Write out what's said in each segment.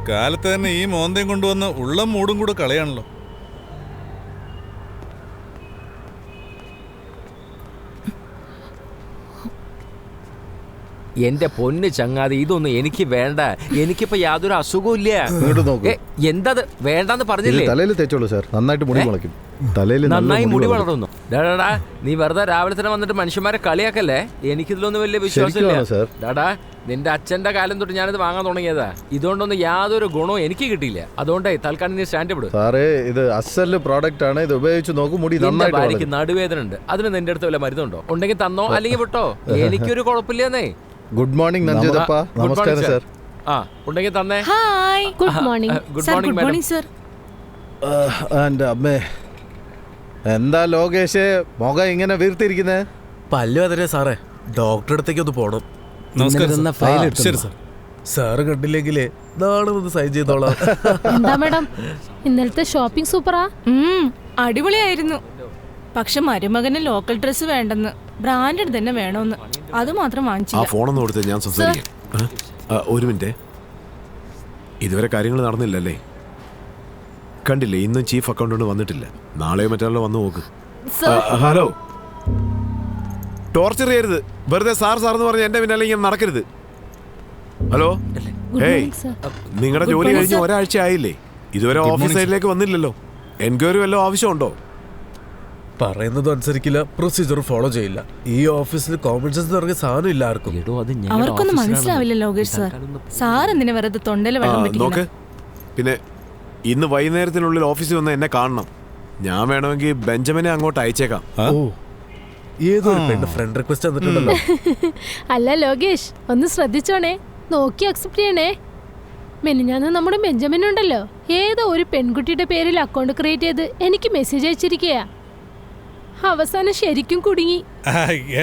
കാലത്ത് തന്നെ ഈ മോന്തയും കൊണ്ടുവന്ന് ഉള്ളം മൂടും കൂടെ കളയാണല്ലോ. എന്റെ പൊന്ന് ചങ്ങാതി, ഇതൊന്നും എനിക്ക് വേണ്ട. എനിക്കിപ്പോ യാതൊരു അസുഖവും ഇല്ല. എന്താ വേണ്ടെന്ന് പറഞ്ഞില്ലേ? തലയിൽ തേച്ചോളൂ സാർ, നന്നായിട്ട് മുടി മുളയ്ക്കും. തലയിൽ നന്നായി മുടി വളർന്നു. ഡാടാ, നീ വെറുതെ രാവിലെ തന്നെ വന്നിട്ട് മനുഷ്യന്മാരെ കളിയാക്കല്ലേ. എനിക്കിതിലൊന്നും വലിയ വിശ്വാസമില്ല. ഡാടാ, നിന്റെ അച്ഛന്റെ കാലം തൊട്ട് ഞാനിത് വാങ്ങാൻ തുടങ്ങിയതാ. ഇതുകൊണ്ടൊന്നും യാതൊരു ഗുണവും എനിക്ക് കിട്ടിയില്ല. അതുകൊണ്ടേ തൽക്കാലം നീ സ്റ്റാൻഡ് വിടും. സാറേ, ഇത് അസല് പ്രോഡക്റ്റ് ആണ്. ഇത് ഉപയോഗിച്ച് നോക്കും. മുടി നന്നായിട്ട് നടുവേദന ഉണ്ട്. അതിന് നിന്റെ അടുത്ത് വല്ല മരുന്നുണ്ടോ? ഉണ്ടെങ്കിൽ തന്നോ, അല്ലെങ്കിൽ വിട്ടോ. എനിക്കൊരു കുഴപ്പമില്ലെന്നേ. Good morning നന്ദിതപ്പ. നമസ്കാരം സർ. ആ, ഉണ്ടെങ്കിൽ തന്നെ. Hi, good morning. Good morning madam. Sir. എൻ്റെ അമ്മേ, എന്താ ലോകേഷ് മുഖം ഇങ്ങനെ വീർത്തിരിക്കുന്നേ? പല്ലു അതിരെ സാറേ, ഡോക്ടറെ അടുത്തേക്ക് ഒന്ന് പോണം. ശരി സാർ. സാറ് കണ്ടില്ലെങ്കിലേ നാളെ ഒന്ന് സൈൻ ചെയ്തോളാം. എന്താ മാഡം, ഇന്നലത്തെ ഷോപ്പിംഗ് സൂപ്പറാ? അടിപൊളിയായിരുന്നു. പക്ഷെ മരുമകന് ലോക്കൽ ഡ്രസ് വേണ്ടെന്ന്, ബ്രാൻഡഡ് തന്നെ വേണമെന്ന്. അത് മാത്രം വാങ്ങിച്ചില്ല. ആ ഫോണൊന്നും കൊടുത്ത് ഞാൻ സംസാരിക്കാം. ഒരു മിനിറ്റ്. ഇതുവരെ കാര്യങ്ങൾ നടന്നില്ലല്ലേ? കണ്ടില്ലേ, ഇന്നും ചീഫ് അക്കൗണ്ടന്റ് വന്നിട്ടില്ല. നാളെയോ മറ്റാളോ വന്ന് നോക്ക്. ഹലോ, ടോർച്ചർ ചെയ്യരുത്. വെറുതെ സാർ എന്ന് പറഞ്ഞ് എന്റെ പിന്നാലെ ഇങ്ങനെ നടക്കരുത്. ഹലോ, ഏയ്, നിങ്ങളുടെ ജോലി കഴിഞ്ഞ് ഒരാഴ്ച ആയില്ലേ? ഇതുവരെ ഓഫീസ് സൈഡിലേക്ക് വന്നില്ലല്ലോ. എൻക്വയറി വല്ലതും ആവശ്യമുണ്ടോ? പറയുന്നത് അനുസരിക്കില്ല, പ്രൊസീജിയർ ഫോളോ ചെയ്യില്ല. ഈ ഓഫീസിൽ കോമൺ സെൻസ് തുടങ്ങിയ സാധനം ഇല്ല ആർക്കും. അവർക്കൊന്നും മനസ്സിലാവില്ല ലോകേഷ് സാർ. സാർ എന്തിനാ വെറുതെ തൊണ്ടയിൽ വെള്ളം നോക്ക്. പിന്നെ ഇന്ന് വൈകുന്നേരത്തിനുള്ളിൽ ഓഫീസിൽ വന്ന് എന്നെ കാണണം. ഞാൻ വേണമെങ്കിൽ ബെഞ്ചമിനെ അങ്ങോട്ട് അയച്ചേക്കാം. ഏതൊരു പെണ്ണ് ഫ്രണ്ട് റിക്വസ്റ്റ് തന്നിട്ടുണ്ടല്ലോ. അല്ല ലോകേഷ്, ഒന്ന് ശ്രദ്ധിച്ചോണേ, നോക്കി അക്സെപ്റ്റ് ചെയ്യണേ. മെനിഞ്ഞാന്ന് നമ്മുടെ ബെഞ്ചമിൻ ഉണ്ടല്ലോ, ഏതോ ഒരു പെൺകുട്ടിയുടെ പേരിൽ അക്കൗണ്ട് ക്രിയേറ്റ് ചെയ്ത് എനിക്ക് മെസ്സേജ് അയച്ചിരിക്കയാ. അവസാനം ശരിക്കും കുടുങ്ങി.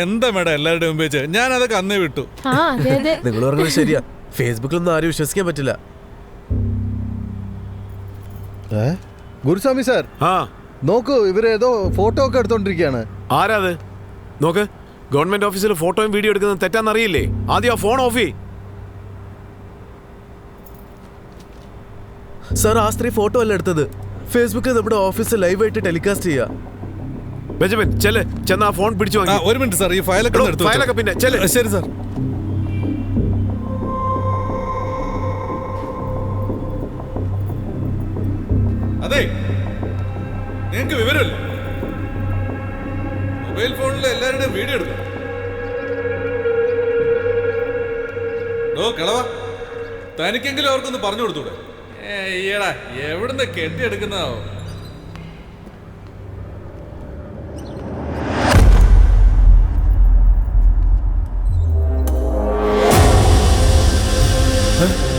എന്താ മേഡം എല്ലാവരുടെയും മുമ്പ് വെച്ച് ഞാൻ അതൊക്കെ അന്നേ വിട്ടു. നിങ്ങൾ പറഞ്ഞത് ശരിയാ. ഫേസ്ബുക്കിലൊന്നും ആരും വിശ്വസിക്കാൻ പറ്റില്ല. ഗുരുസ്വാമി സാർ, നോക്കൂ, ഇവരേതോ ഫോട്ടോ ഒക്കെ എടുത്തോണ്ടിരിക്കുകയാണ്. ആരാത്? നോക്ക്. ഗവൺമെന്റ് ഓഫീസിൽ ഫോട്ടോയും വീഡിയോ എടുക്കുന്നത് തെറ്റാന്നറിയില്ലേ? ആദ്യം ആ ഫോൺ ഓഫ് ചെയ്യ്. സാർ, ആ സ്ത്രീ ഫോട്ടോ അല്ല എടുത്തത്. ഫേസ്ബുക്കിൽ നമ്മുടെ ഓഫീസിൽ ലൈവായിട്ട് ടെലികാസ്റ്റ് ചെയ്യാ. ബെഞ്ചമിൻ, ചെന്ന് ആ ഫോൺ പിടിച്ചു വാങ്ങി. ഒരു മിനിറ്റ് സാർ, ഈ ഫയലൊക്കെ പിന്നെ ശരി സാർ. അതെ, നിങ്ങൾക്ക് വിവരമല്ലോ, മൊബൈൽ ഫോണിൽ എല്ലാവരുടെയും വീഡിയോ എടുക്കാം. കളവാ, തനിക്കെങ്കിലും അവർക്കൊന്ന് പറഞ്ഞു കൊടുത്തൂടെ? ഈടാ, എവിടുന്ന് കെട്ടിയെടുക്കുന്നതാവോ? Huh?